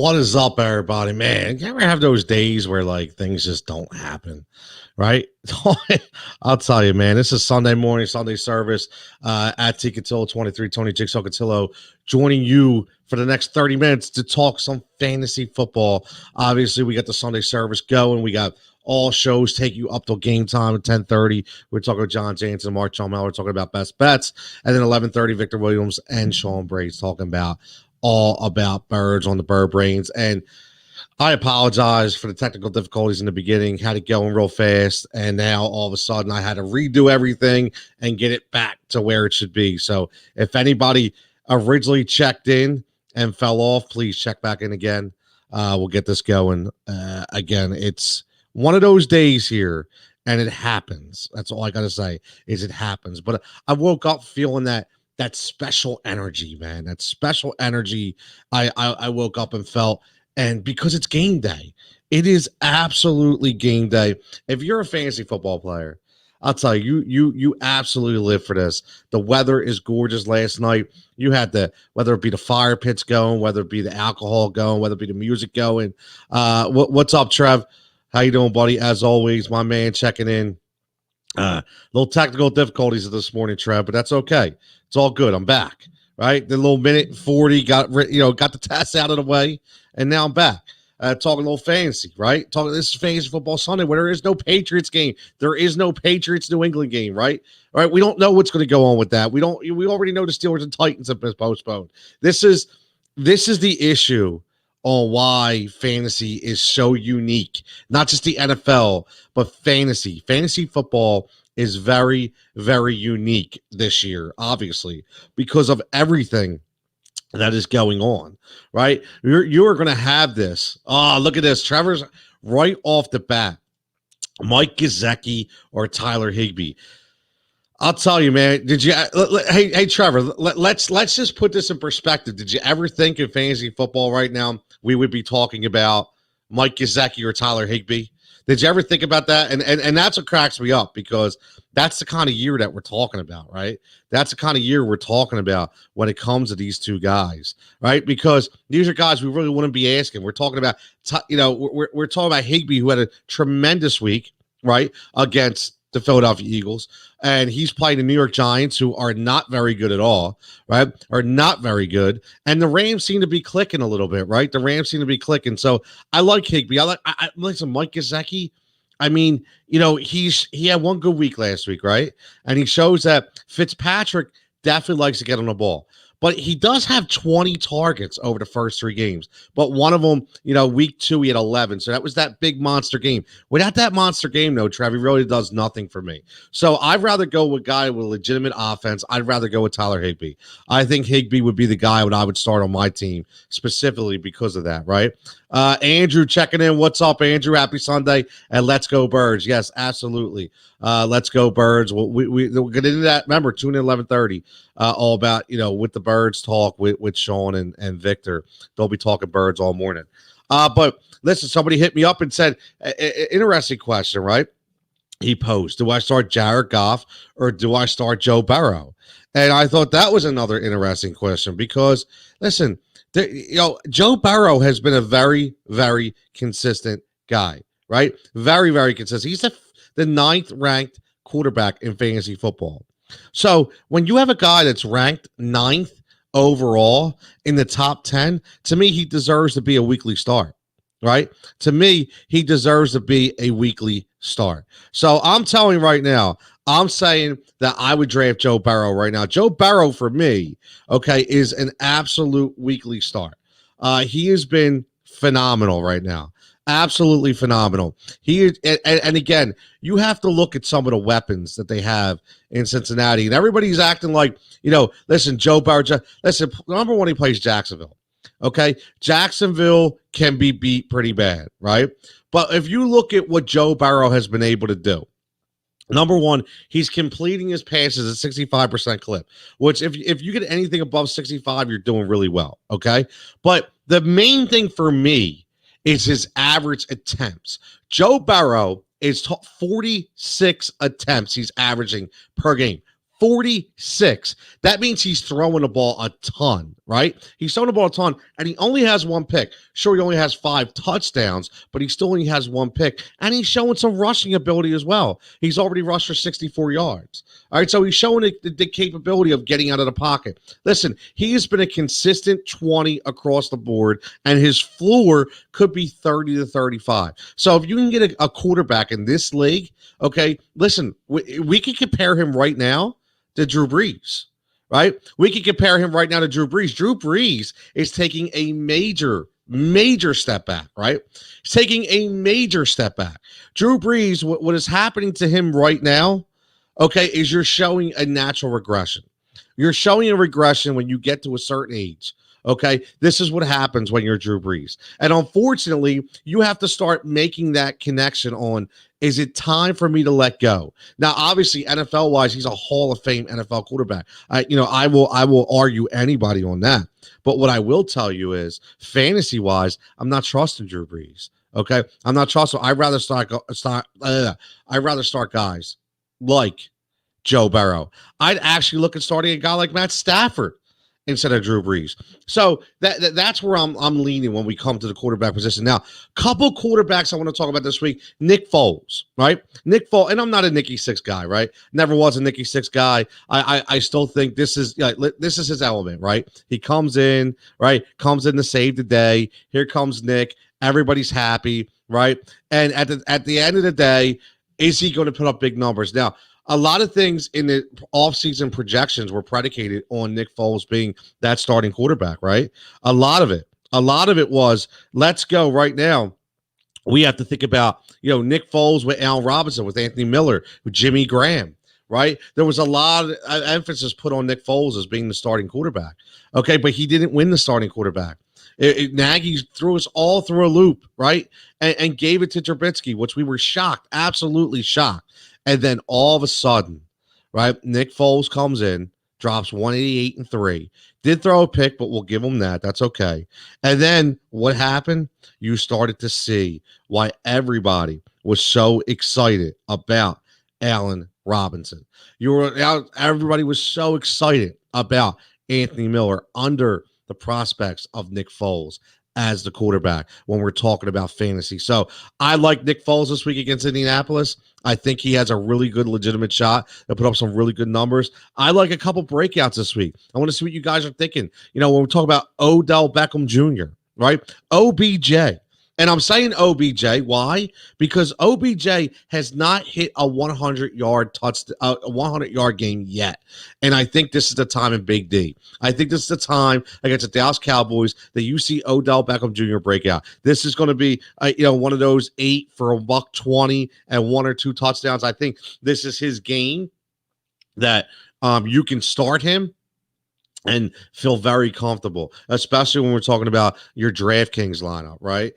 What is up, everybody? Man, you ever have those days where like things just don't happen, right? I'll tell you, man. This is Sunday morning, Sunday service at Cutillo 23, Tony Jigsaw Cutillo, joining you for the next 30 minutes to talk some fantasy football. Obviously, we got the Sunday service going. We got all shows take you up till game time at 10:30. We're talking with John Jansen, Mark Chalmel. We're talking about best bets, and then 11:30, Victor Williams and Sean Brady's talking about all about birds on the bird brains. And I apologize for the technical difficulties in the beginning, had it going real fast, and now all of a sudden I had to redo everything and get it back to where it should be. So if anybody originally checked in and fell off, please check back in again. We'll get this going again. It's one of those days here, and it happens. That's all I gotta say is it happens. But I woke up feeling that special energy, man. That special energy I woke up and felt, and because it's game day. It is absolutely game day. If you're a fantasy football player, I'll tell you, you absolutely live for this. The weather is gorgeous last night. You had whether it be the fire pits going, whether it be the alcohol going, whether it be the music going. What's up, Trev? How you doing, buddy? As always, my man checking in. Little technical difficulties this morning, Trev, but that's okay. It's all good. I'm back, right? The little minute 40 got the test out of the way, and now I'm back. Talking a little fantasy, right? This is Fantasy Football Sunday where there is no Patriots game. There is no Patriots New England game, right? All right, we don't know what's going to go on with that. We already know the Steelers and Titans have been postponed. This is the issue on why fantasy is so unique. Not just the NFL, but fantasy. Fantasy football is very, very unique this year, obviously, because of everything that is going on, right? You are going to have this. Oh, look at this. Trevor's right off the bat. Mike Gesicki or Tyler Higbee. I'll tell you, man. Did you? Hey, Trevor. Let's just put this in perspective. Did you ever think in fantasy football right now we would be talking about Mike Gesicki or Tyler Higbee? Did you ever think about that? And that's what cracks me up, because that's the kind of year that we're talking about, right? That's the kind of year we're talking about when it comes to these two guys, right? Because these are guys we really wouldn't be asking. We're talking about, we're talking about Higbee, who had a tremendous week, right, against the Philadelphia Eagles, and he's playing the New York Giants, who are not very good at all, right? Are not very good, and the Rams seem to be clicking a little bit, right? The Rams seem to be clicking. So I like Higbee. I like some Mike Gesicki. I mean, he had one good week last week, right? And he shows that Fitzpatrick definitely likes to get on the ball. But he does have 20 targets over the first 3 games. But one of them, week 2, he had 11. So that was that big monster game. Without that monster game, though, Trev, he really does nothing for me. So I'd rather go with a guy with a legitimate offense. I'd rather go with Tyler Higbee. I think Higbee would be the guy I would start on my team, specifically because of that, right? Andrew checking in. What's up, Andrew? Happy Sunday, and let's go Birds. Yes, absolutely. Let's go Birds. We'll get into that. Remember, tune in 11:30. All about, with the Birds talk with Sean and Victor. They'll be talking Birds all morning. But listen, somebody hit me up and said, interesting question, right? He posed, do I start Jared Goff or do I start Joe Burrow? And I thought that was another interesting question, because listen, Joe Burrow has been a very, very consistent guy, right? Very, very consistent. He's the 9th ranked quarterback in fantasy football. So when you have a guy that's ranked 9th overall in the top 10, to me, he deserves to be a weekly start, right? To me, he deserves to be a weekly start. So I'm telling you right now, I'm saying that I would draft Joe Burrow right now. Joe Burrow, for me, okay, is an absolute weekly start. He has been phenomenal right now. Absolutely phenomenal. And again, you have to look at some of the weapons that they have in Cincinnati, and everybody's acting like, listen, Joe Burrow, listen, number one, he plays Jacksonville. Okay. Jacksonville can be beat pretty bad, right? But if you look at what Joe Burrow has been able to do, number one, he's completing his passes at 65% clip, which if you get anything above 65, you're doing really well. Okay. But the main thing for me is his average attempts. Joe Burrow is 46 attempts he's averaging per game. 46. That means he's throwing the ball a ton, right? He's throwing the ball a ton, and he only has one pick. Sure, he only has 5 touchdowns, but he still only has one pick, and he's showing some rushing ability as well. He's already rushed for 64 yards. All right, so he's showing the capability of getting out of the pocket. Listen, he has been a consistent 20 across the board, and his floor could be 30 to 35. So if you can get a quarterback in this league, okay, listen, we can compare him right now to Drew Brees. Right? We can compare him right now to Drew Brees. Drew Brees is taking a major step back, right? He's taking a major step back. Drew Brees, what is happening to him right now, okay, is you're showing a natural regression. You're showing a regression when you get to a certain age. Okay, this is what happens when you're Drew Brees. And unfortunately, you have to start making that connection on, is it time for me to let go? Now, obviously, NFL-wise, he's a Hall of Fame NFL quarterback. I will argue anybody on that. But what I will tell you is, fantasy-wise, I'm not trusting Drew Brees. Okay, I'm not trusting. I'd rather start guys like Joe Burrow. I'd actually look at starting a guy like Matt Stafford instead of Drew Brees. So that's where I'm leaning when we come to the quarterback position. Now, couple quarterbacks I want to talk about this week. Nick Foles, right? Nick Foles, and I'm not a Nicky Six guy, right? Never was a Nicky Six guy. I still think this is his element, right? He comes in, right? Comes in to save the day. Here comes Nick. Everybody's happy, right? And at the end of the day, is he going to put up big numbers? Now, a lot of things in the offseason projections were predicated on Nick Foles being that starting quarterback, right? A lot of it was, let's go right now. We have to think about, Nick Foles with Allen Robinson, with Anthony Miller, with Jimmy Graham, right? There was a lot of emphasis put on Nick Foles as being the starting quarterback. Okay, but he didn't win the starting quarterback. Nagy threw us all through a loop, right? And gave it to Trubisky, which we were shocked, absolutely shocked. And then all of a sudden, right, Nick Foles comes in, drops 188 and 3. Did throw a pick, but we'll give him that. That's okay. And then what happened? You started to see why everybody was so excited about Allen Robinson. Everybody was so excited about Anthony Miller under the prospects of Nick Foles as the quarterback when we're talking about fantasy. So I like Nick Foles this week against Indianapolis. I think he has a really good, legitimate shot to put up some really good numbers. I like a couple breakouts this week. I want to see what you guys are thinking. When we talk about Odell Beckham Jr., right? OBJ. And I'm saying OBJ. Why? Because OBJ has not hit a 100-yard game yet. And I think this is the time in Big D. I think this is the time against the Dallas Cowboys that you see Odell Beckham Jr. break out. This is going to be, one of those 8 for $120 and 1 or 2 touchdowns. I think this is his game that you can start him and feel very comfortable, especially when we're talking about your DraftKings lineup, right?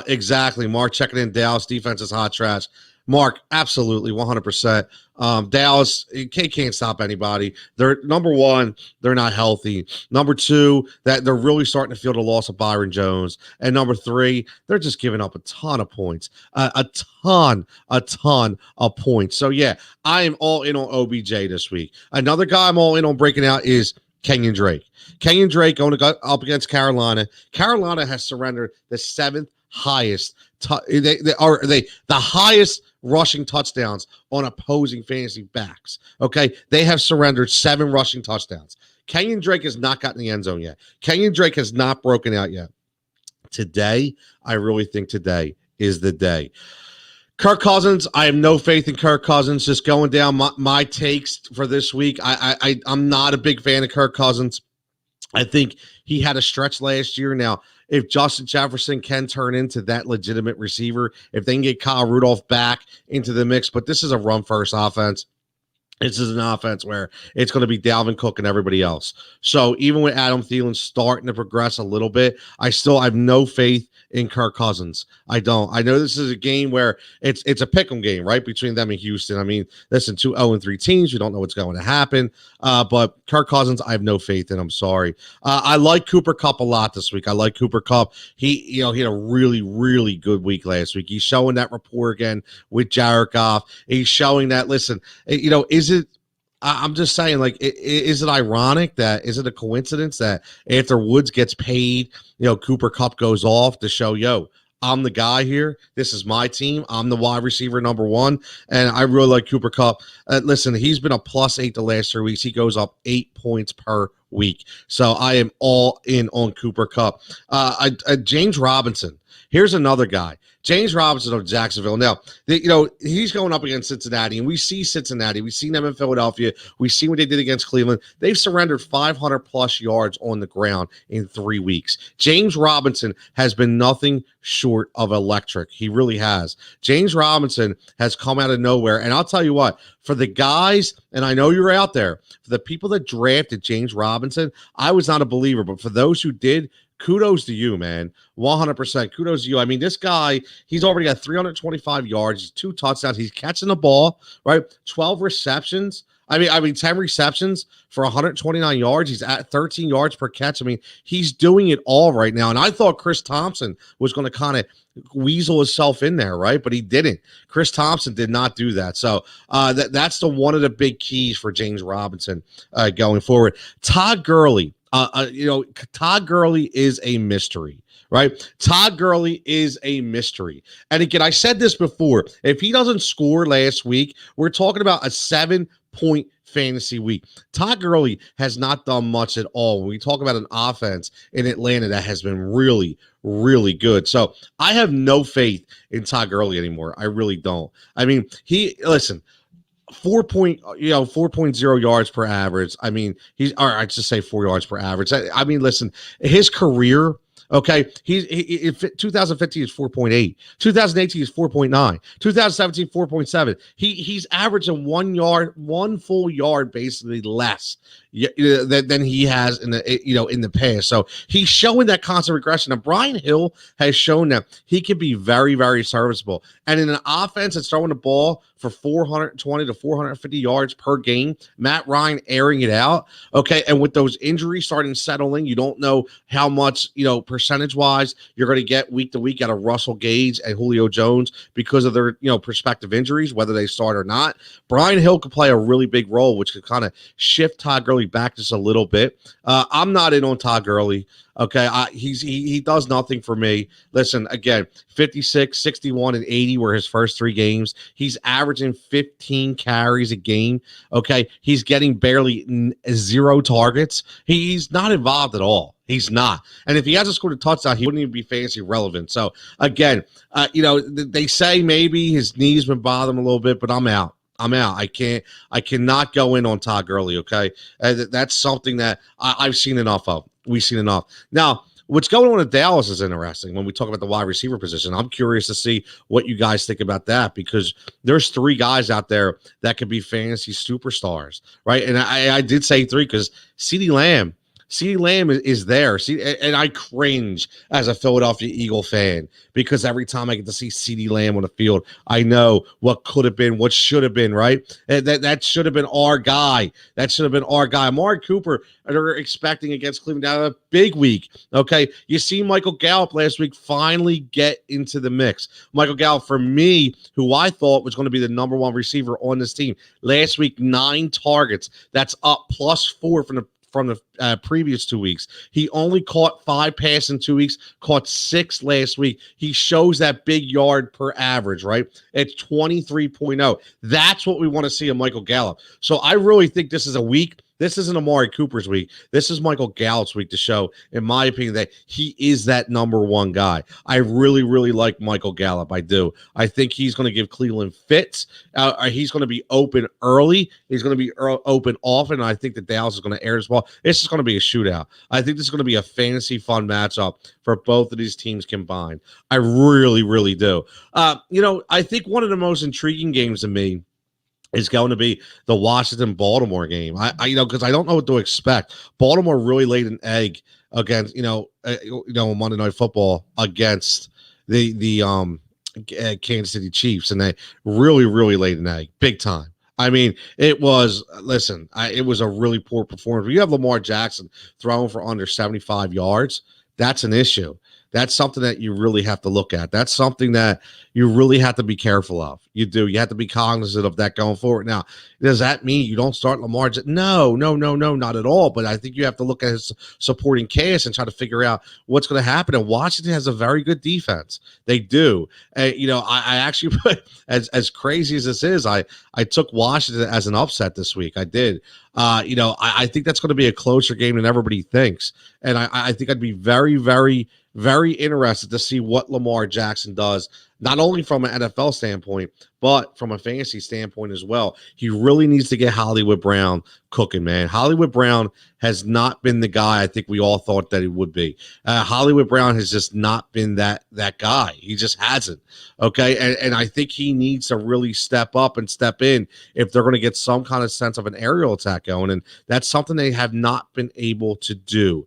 Exactly. Mark checking in. Dallas defense is hot trash. Mark, absolutely, 100%. Dallas can't stop anybody. They're number one, they're not healthy. Number two, that they're really starting to feel the loss of Byron Jones. And number 3, they're just giving up a ton of points, a ton of points. So yeah, I am all in on OBJ this week. Another guy I'm all in on breaking out is Kenyon Drake. Kenyon Drake going to go up against Carolina. Carolina has surrendered the 7th highest. The highest rushing touchdowns on opposing fantasy backs. Okay, they have surrendered 7 rushing touchdowns. Kenyon Drake has not gotten the end zone yet. Kenyon Drake has not broken out yet. Today, I really think today is the day. Kirk Cousins, I have no faith in Kirk Cousins. Just going down my takes for this week. I'm not a big fan of Kirk Cousins. I think he had a stretch last year. Now, if Justin Jefferson can turn into that legitimate receiver, if they can get Kyle Rudolph back into the mix, but this is a run-first offense. This is an offense where it's going to be Dalvin Cook and everybody else. So even with Adam Thielen starting to progress a little bit, I have no faith in Kirk Cousins. I don't. I know this is a game where it's a pick'em game, right, between them and Houston. I mean, listen, 2 0-3 teams. We don't know what's going to happen. But Kirk Cousins, I have no faith in. I'm sorry. I like Cooper Kupp a lot this week. I like Cooper Kupp. He had a really, really good week last week. He's showing that rapport again with Jared Goff. He's showing that, listen, is it I'm just saying, like, is it ironic that, is it a coincidence that after Woods gets paid, Cooper Kupp goes off to show, I'm the guy here. This is my team. I'm the wide receiver number one. And I really like Cooper Kupp. Listen, he's been a +8 the last 3 weeks. He goes up 8 points per week. So I am all in on Cooper Kupp. James Robinson. Here's another guy. James Robinson of Jacksonville. Now, he's going up against Cincinnati, and we see Cincinnati. We've seen them in Philadelphia. We've seen what they did against Cleveland. They've surrendered 500-plus yards on the ground in 3 weeks. James Robinson has been nothing short of electric. He really has. James Robinson has come out of nowhere, and I'll tell you what, for the guys, and I know you're out there, for the people that drafted James Robinson, I was not a believer, but for those who did, kudos to you, man. 100% kudos to you. I mean, this guy, he's already got 325 yards, 2 touchdowns. He's catching the ball, right? 12 receptions. I mean, 10 receptions for 129 yards. He's at 13 yards per catch. I mean, he's doing it all right now. And I thought Chris Thompson was going to kind of weasel himself in there, right? But he didn't. Chris Thompson did not do that. So that's one of the big keys for James Robinson going forward. Todd Gurley. Todd Gurley is a mystery, right? Todd Gurley is a mystery. And again, I said this before. If he doesn't score last week, we're talking about a 7-point fantasy week. Todd Gurley has not done much at all. When we talk about an offense in Atlanta that has been really, really good. So I have no faith in Todd Gurley anymore. I really don't. I mean, listen, 4.0 yards per average. I mean, I just say 4 yards per average. I mean, listen, his career, okay, he 2015 is 4.8, 2018 is 4.9, 2017 4.7. He's averaging 1 full yard basically less than he has in the past. So he's showing that constant regression. And Brian Hill has shown that he can be very, very serviceable. And in an offense that's throwing the ball for 420 to 450 yards per game, Matt Ryan airing it out, okay, and with those injuries starting settling, you don't know how much, percentage-wise you're going to get week to week out of Russell Gage and Julio Jones because of their, prospective injuries, whether they start or not. Brian Hill could play a really big role, which could kind of shift Todd Gurley back just a little bit. I'm not in on Todd Gurley. Okay, he does nothing for me. Listen, again, 56, 61, and 80 were his first 3 games. He's averaging 15 carries a game. Okay, he's getting barely 0 targets. He's not involved at all. He's not. And if he hasn't scored a touchdown, he wouldn't even be fantasy relevant. So, again, they say maybe his knee's been bothering him a little bit, but I'm out. I cannot go in on Todd Gurley, okay? That's something that I've seen enough of. We've seen enough. Now, what's going on in Dallas is interesting when we talk about the wide receiver position. I'm curious to see what you guys think about that because there's 3 guys out there that could be fantasy superstars, right? And I did say 3 because CeeDee Lamb is there. And I cringe as a Philadelphia Eagle fan because every time I get to see CeeDee Lamb on the field, I know what could have been, what should have been, right? That should have been our guy. Amari Cooper, they're expecting against Cleveland to have a big week, okay? You see Michael Gallup last week finally get into the mix. Michael Gallup, for me, who I thought was going to be the number 1 receiver on this team, last week, 9 targets. That's up +4 from the previous 2 weeks. He only caught 5 passes in 2 weeks, caught 6 last week. He shows that big yard per average, right? It's 23.0. That's what we want to see in Michael Gallup. So I really think this is a week. This isn't Amari Cooper's week. This is Michael Gallup's week to show, in my opinion, that he is that number 1 guy. I really, really like Michael Gallup. I do. I think he's going to give Cleveland fits. He's going to be open early. He's going to be open often. And I think that Dallas is going to air this ball. It's just going to be a shootout. I think this is going to be a fantasy fun matchup for both of these teams combined. I really, really do. I think one of the most intriguing games to me is going to be the Washington-Baltimore game. Because I don't know what to expect. Baltimore really laid an egg against, Monday Night Football against the Kansas City Chiefs, and they really, really laid an egg, big time. I mean, it was a really poor performance. When you have Lamar Jackson throwing for under 75 yards, that's an issue. That's something that you really have to look at. That's something that you really have to be careful of. You do. You have to be cognizant of that going forward. Now, does that mean you don't start Lamar Jackson? No, not at all. But I think you have to look at his supporting cast and try to figure out what's going to happen. And Washington has a very good defense. They do. I actually put, as crazy as this is, I took Washington as an upset this week. I did. I think that's going to be a closer game than everybody thinks. And I think I'd be very, very, very interested to see what Lamar Jackson does, not only from an NFL standpoint, but from a fantasy standpoint as well. He really needs to get Hollywood Brown cooking, man. Hollywood Brown has not been the guy I think we all thought that he would be. Hollywood Brown has just not been that guy. He just hasn't. Okay. And I think he needs to really step up and step in if they're going to get some kind of sense of an aerial attack going. And that's something they have not been able to do.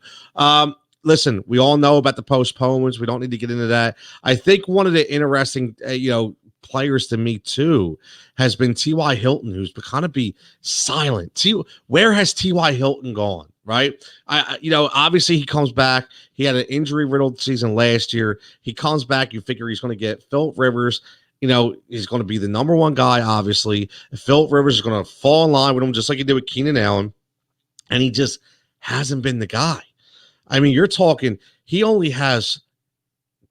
Listen, we all know about the postponements. We don't need to get into that. I think one of the interesting, players to me too has been T.Y. Hilton, who's kind of be silent. Where has T.Y. Hilton gone? Right? Obviously he comes back. He had an injury-riddled season last year. He comes back. You figure he's going to get Phillip Rivers. He's going to be the number one guy, obviously. Phillip Rivers is going to fall in line with him just like he did with Keenan Allen. And he just hasn't been the guy. I mean, you're talking, he only has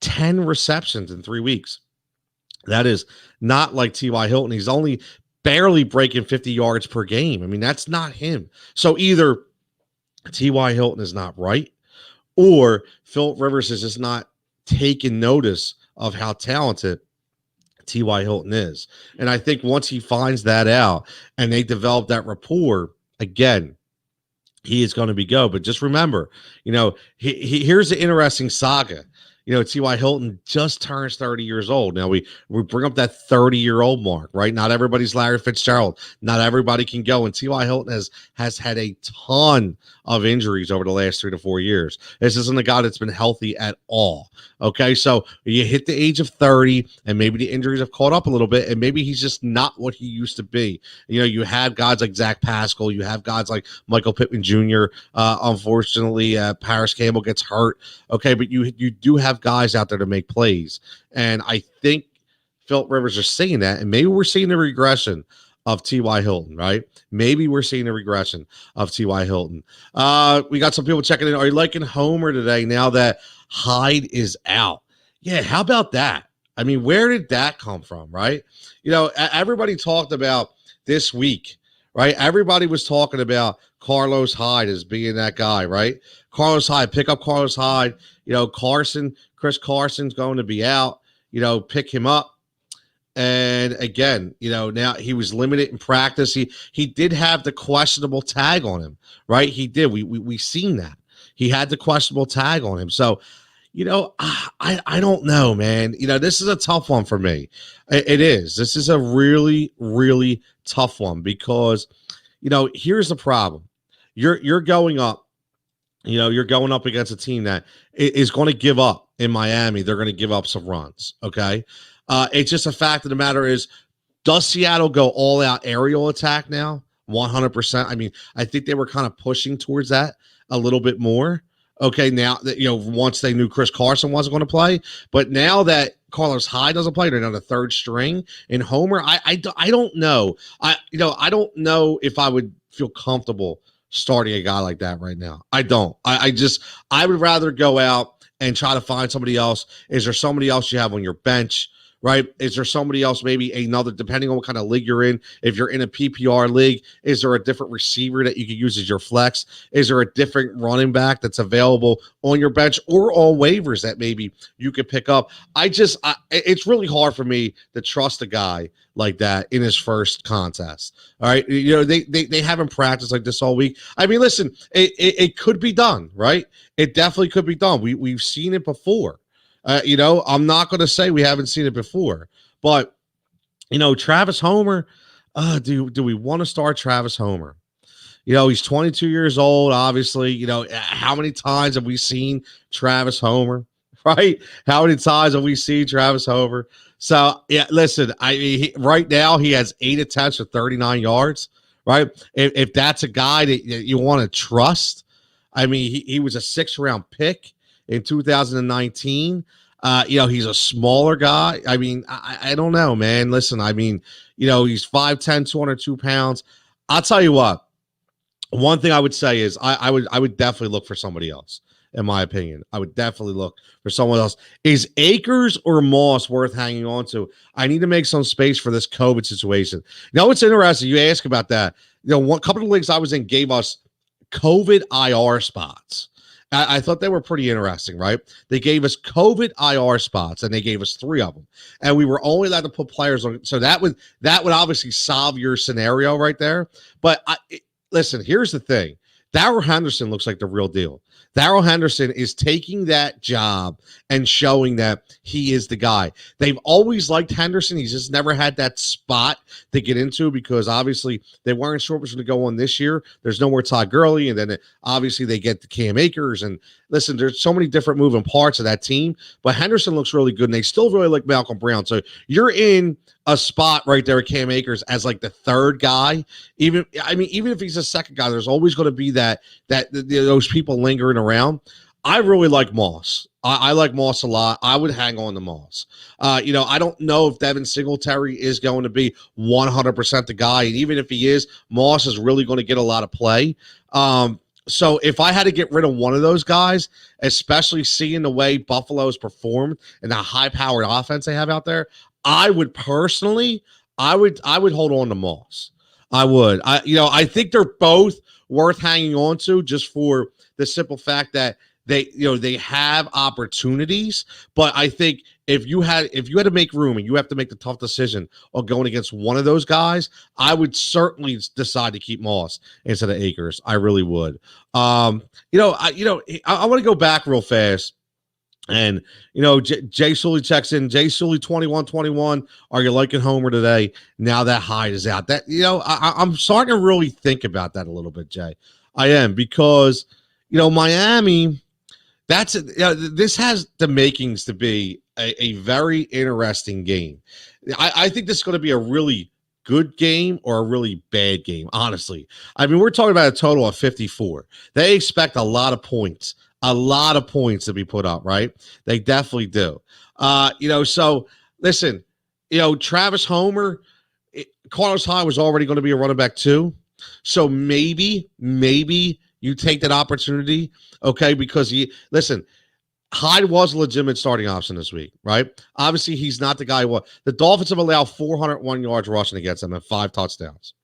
10 receptions in 3 weeks. That is not like T.Y. Hilton. He's only barely breaking 50 yards per game. I mean, that's not him. So either T.Y. Hilton is not right, or Phillip Rivers is just not taking notice of how talented T.Y. Hilton is. And I think once he finds that out and they develop that rapport, again, he is going to be go. But just remember, here's the interesting saga. T.Y. Hilton just turns 30 years old. Now we bring up that 30-year-old mark, right? Not everybody's Larry Fitzgerald. Not everybody can go. And T.Y. Hilton has had a ton of injuries over the last 3 to 4 years. This isn't a guy that's been healthy at all. Okay, so you hit the age of 30, and maybe the injuries have caught up a little bit, and maybe he's just not what he used to be. You have guys like Zach Pascal. You have guys like Michael Pittman Jr. Unfortunately, Paris Campbell gets hurt. Okay, but you do have guys out there to make plays. And I think Phillip Rivers are seeing that, and maybe we're seeing the regression of T.Y. Hilton, right? Maybe we're seeing a regression of T.Y. Hilton. We got some people checking in. Are you liking Homer today now that Hyde is out? Yeah, how about that? I mean, where did that come from, right? Everybody talked about this week, right? Everybody was talking about Carlos Hyde as being that guy, right? Carlos Hyde, pick up Carlos Hyde. Chris Carson's going to be out. Pick him up. And again, now he was limited in practice. He did have the questionable tag on him, right? He did. We seen that. He had the questionable tag on him. So, I don't know, man. This is a tough one for me. It is. This is a really, really tough one because, here's the problem. You're going up. You're going up against a team that is going to give up in Miami. They're going to give up some runs. Okay. It's just a fact of the matter is, does Seattle go all out aerial attack now? 100%. I mean, I think they were kind of pushing towards that a little bit more. Okay. Now that, once they knew Chris Carson wasn't going to play, but now that Carlos Hyde doesn't play, they're now the third string in Homer. I don't know. I don't know if I would feel comfortable starting a guy like that right now. I don't. I would rather go out and try to find somebody else. Is there somebody else you have on your bench? Right? Is there somebody else, maybe another, depending on what kind of league you're in? If you're in a PPR league, is there a different receiver that you could use as your flex? Is there a different running back that's available on your bench or on waivers that maybe you could pick up? It's really hard for me to trust a guy like that in his first contest. All right. They haven't practiced like this all week. I mean, listen, it could be done, right? It definitely could be done. We've seen it before. I'm not going to say we haven't seen it before, but Travis Homer, do we want to start Travis Homer? He's 22 years old, obviously. How many times have we seen Travis Homer, right? How many times have we seen Travis Homer? So, yeah, listen, right now he has 8 attempts for 39 yards, right? If that's a guy that you want to trust, I mean, he was a 6th-round pick. in 2019. He's a smaller guy. I mean, I don't know, man. Listen, I mean, he's 5'10", 202 pounds. I'll tell you what. One thing I would say is I would definitely look for somebody else. In my opinion, I would definitely look for someone else. Is Akers or Moss worth hanging on to? I need to make some space for this COVID situation. It's interesting. You ask about that. One couple of leagues I was in gave us COVID IR spots. I thought they were pretty interesting, right? They gave us COVID IR spots, and they gave us 3 of them, and we were only allowed to put players on. So that would obviously solve your scenario right there. But listen, here's the thing. Darrell Henderson looks like the real deal. Darrell Henderson is taking that job and showing that he is the guy. They've always liked Henderson. He's just never had that spot to get into because obviously they weren't sure what was going to go on this year. There's no more Todd Gurley, and then obviously they get the Cam Akers. And listen, there's so many different moving parts of that team, but Henderson looks really good, and they still really like Malcolm Brown. So you're in a spot right there at Cam Akers as like the third guy. Even if he's a second guy, there's always going to be that those people lingering around. I really like Moss. I like Moss a lot. I would hang on to Moss. I don't know if Devin Singletary is going to be 100% the guy, and even if he is, Moss is really going to get a lot of play. So if I had to get rid of one of those guys, especially seeing the way Buffalo's performed and the high-powered offense they have out there, I would personally, I would hold on to Moss. I would. I think they're both worth hanging on to just for the simple fact that they have opportunities. But I think if you had to make room and you have to make the tough decision of going against one of those guys, I would certainly decide to keep Moss instead of Akers. I really would. I want to go back real fast. And, Jay Sully checks in. Jay Sully 21-21. Are you liking Homer today? Now that Hyde is out. That, I'm starting to really think about that a little bit, Jay. I am because, Miami, this has the makings to be a very interesting game. I think this is going to be a really good game or a really bad game, honestly. I mean, we're talking about a total of 54. They expect a lot of points. A lot of points to be put up, right? They definitely do. So listen, Travis Homer, Carlos Hyde was already going to be a running back too. So maybe you take that opportunity, okay? Because Hyde was a legitimate starting option this week, right? Obviously, he's not the guy. The Dolphins have allowed 401 yards rushing against them and 5 touchdowns.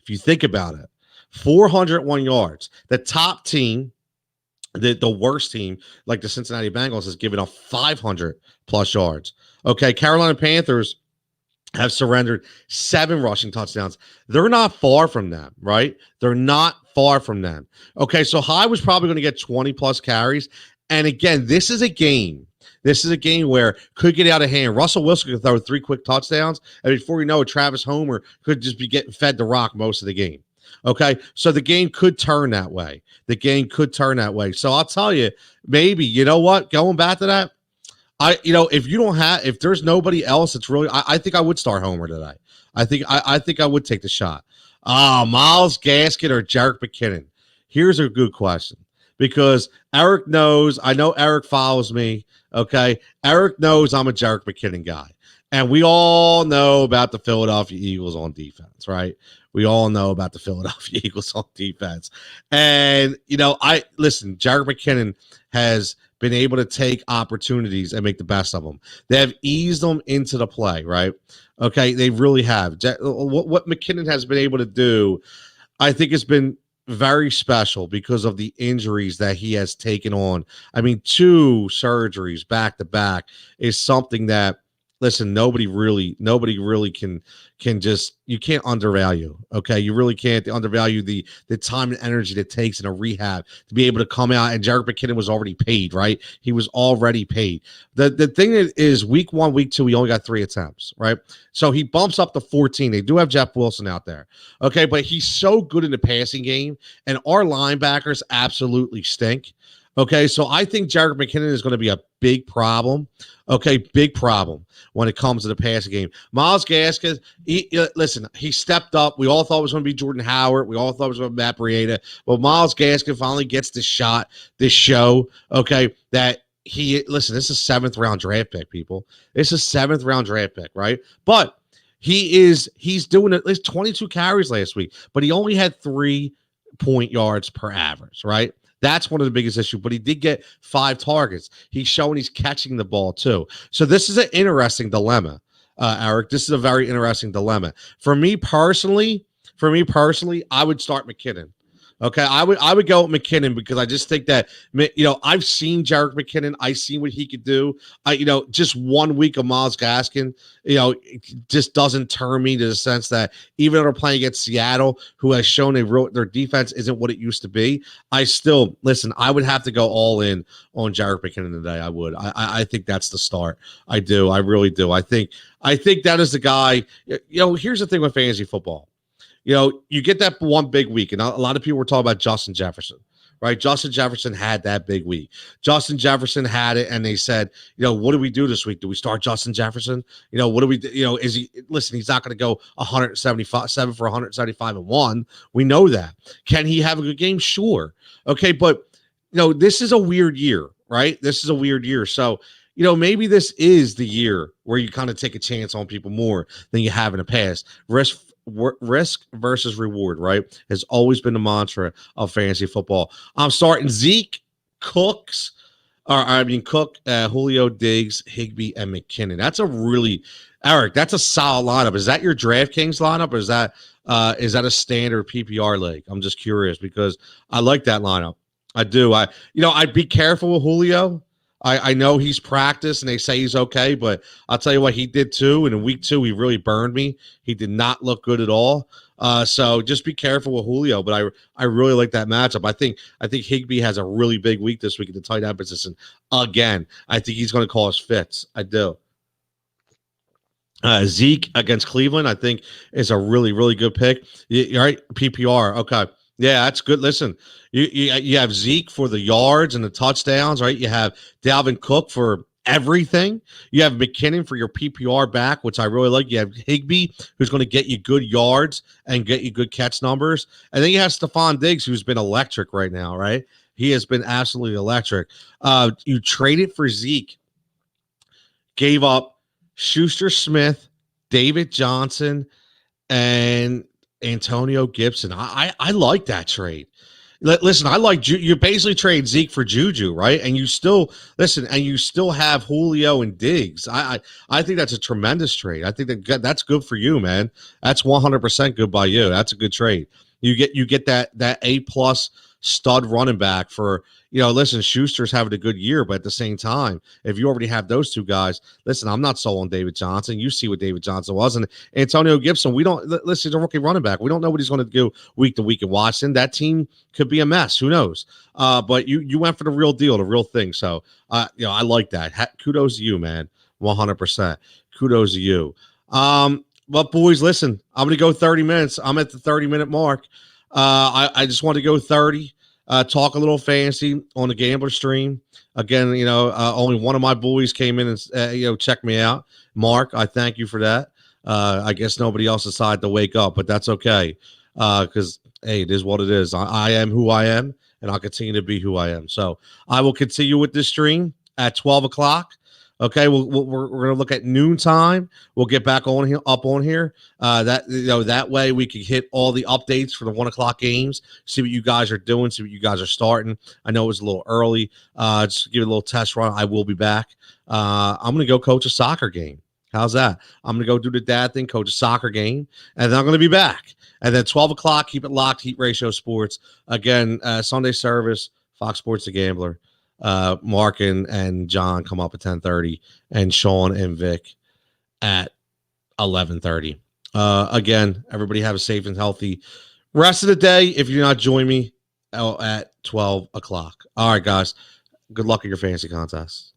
If you think about it, 401 yards. The top team, the worst team, like the Cincinnati Bengals, has given up 500 plus yards. Okay, Carolina Panthers have surrendered 7 rushing touchdowns. They're not far from them, right? They're not far from them. Okay, so Hyde was probably going to get 20 plus carries. And again, this is a game. This is a game where could get out of hand. Russell Wilson could throw 3 quick touchdowns, and before you know it, Travis Homer could just be getting fed the rock most of the game. Okay, so the game could turn that way. So I'll tell you, maybe, you know what? Going back to that, if there's nobody else, it's really, I think I would start Homer today. I think I would take the shot. Myles Gaskin or Jerrick McKinnon? Here's a good question because Eric knows. I know Eric follows me. Okay, Eric knows I'm a Jerrick McKinnon guy, and we all know about the Philadelphia Eagles on defense, right? We all know about the Philadelphia Eagles on defense. And, Jerrick McKinnon has been able to take opportunities and make the best of them. They have eased them into the play, right? Okay, they really have. What McKinnon has been able to do, I think has been very special because of the injuries that he has taken on. I mean, 2 surgeries back to back is something that, listen, nobody really can just, you can't undervalue. Okay, you really can't undervalue the time and energy that it takes in a rehab to be able to come out. And Jerrick McKinnon was already paid, right? He was already paid. The thing is, week 1, week 2, he only got 3 attempts, right? So he bumps up to 14. They do have Jeff Wilson out there, okay, but he's so good in the passing game, and our linebackers absolutely stink. Okay, so I think Jerrick McKinnon is going to be a big problem. Okay, big problem when it comes to the passing game. Myles Gaskin, listen, he stepped up. We all thought it was going to be Jordan Howard. We all thought it was going to be Matt Breida. But Myles Gaskin finally gets the shot, this show, okay, that listen, this is seventh round draft pick, people. This is seventh round draft pick, right? But he's doing at least 22 carries last week, but he only had 3 yards per average, right? That's one of the biggest issues, but he did get 5 targets. He's showing he's catching the ball too. So this is an interesting dilemma, Eric. This is a very interesting dilemma. For me personally, I would start McKinnon. Okay, I would go with McKinnon because I just think that, I've seen Jerrick McKinnon. I've seen what he could do. Just 1 week of Myles Gaskin, it just doesn't turn me to the sense that even though they're playing against Seattle, who has shown their defense isn't what it used to be, I would have to go all in on Jerrick McKinnon today. I would. I think that's the start. I do. I really do. I think that is the guy. Here's the thing with fantasy football. You get that one big week, and a lot of people were talking about Justin Jefferson, right? Justin Jefferson had that big week. Justin Jefferson had it, and they said, what do we do this week? Do we start Justin Jefferson? What do we do? Is he, listen, he's not going to go 175 for 175 and 1. We know that. Can he have a good game? Sure. Okay, but, this is a weird year, right? This is a weird year. So, maybe this is the year where you kind of take a chance on people more than you have in the past. Risk versus reward, right, has always been the mantra of fantasy football. I'm starting Zeke, Cook, Julio, Diggs, Higbee, and McKinnon. That's Eric, that's a solid lineup. Is that your Draftkings lineup, or is that a standard PPR league? I'm just curious because I like that lineup. I do. I'd be careful with Julio. I know he's practiced and they say he's okay, but I'll tell you what, he did too. And in week 2, he really burned me. He did not look good at all. So just be careful with Julio. But I really like that matchup. I think Higbee has a really big week this week at the tight end position. Again, I think he's going to cause fits. I do. Zeke against Cleveland, I think, is a really, really good pick. You're right, PPR. Okay. Yeah, that's good. Listen, you have Zeke for the yards and the touchdowns, right? You have Dalvin Cook for everything. You have McKinnon for your PPR back, which I really like. You have Higbee, who's going to get you good yards and get you good catch numbers. And then you have Stephon Diggs, who's been electric right now, right? He has been absolutely electric. You traded for Zeke, gave up Schuster-Smith, David Johnson, and Antonio Gibson. I like that trade. Listen, I like you basically trade Zeke for Juju, right? And you still have Julio and Diggs. I think that's a tremendous trade. I think that's good for you, man. That's 100% good by you. That's a good trade. You get that A+ stud running back for, listen, Schuster's having a good year, but at the same time, if you already have those two guys, listen, I'm not sold on David Johnson. You see what David Johnson was. And Antonio Gibson, listen, he's a rookie running back. We don't know what he's going to do week to week in Washington. That team could be a mess. Who knows? But you went for the real deal, the real thing. So, I like that. Kudos to you, man. 100%. Kudos to you. But boys, listen, I'm going to go 30 minutes. I'm at the 30-minute mark. I just want to go 30, talk a little fantasy on the Gambler stream. Again, only one of my boys came in and, checked me out. Mark, I thank you for that. I guess nobody else decided to wake up, but that's okay. Because, hey, it is what it is. I am who I am, and I'll continue to be who I am. So I will continue with this stream at 12 o'clock. Okay, we're going to look at noontime. We'll get back on here. That way we can hit all the updates for the 1 o'clock games. See what you guys are doing. See what you guys are starting. I know it was a little early. Just give it a little test run. I will be back. I'm going to go coach a soccer game. How's that? I'm going to go do the dad thing, coach a soccer game, and then I'm going to be back. And then 12 o'clock, keep it locked. Heat Ratio Sports again. Sunday service. Fox Sports The Gambler. Mark and John come up at 10:30, and Sean and Vic at 11:30. Again, everybody have a safe and healthy rest of the day. If you're not joining me at 12 o'clock. All right, guys. Good luck at your fantasy contests.